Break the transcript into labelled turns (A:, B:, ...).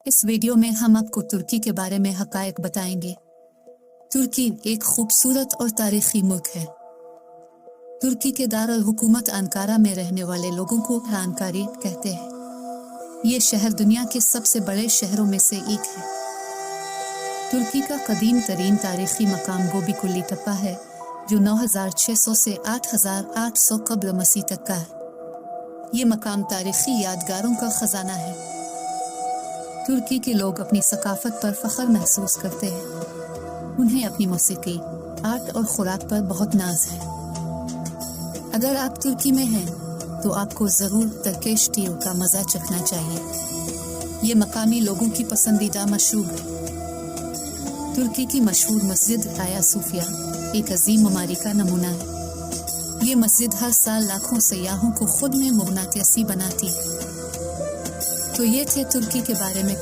A: इस वीडियो में हम आपको तुर्की के बारे में हकायक बताएंगे। तुर्की एक खूबसूरत और तारीखी मुल्क है। तुर्की के दारुल हुकूमत अंकारा में रहने वाले लोगों को अंकारी कहते हैं। ये शहर दुनिया के सबसे बड़े शहरों में से एक है। तुर्की का कदीम तरीन तारीखी मकाम गोबी कुली टप्पा है, जो 9600 से 8800 कब्ल मसीह तक का है। ये मकाम तारीखी यादगारों का खजाना है। तुर्की के लोग अपनी सकाफत पर फख्र महसूस करते हैं। उन्हें अपनी मौसीकी, आर्ट और खुराक पर बहुत नाज है। अगर आप तुर्की में हैं तो आपको ज़रूर टर्किश टील का मज़ा चखना चाहिए। ये मकामी लोगों की पसंदीदा मशरूब है। तुर्की की मशहूर मस्जिद आया सूफिया एक अजीम ममारी का नमूना है। ये मस्जिद हर साल लाखों सयाहों को खुद में मुगनातिसी बनाती है। तो ये थे तुर्की के बारे में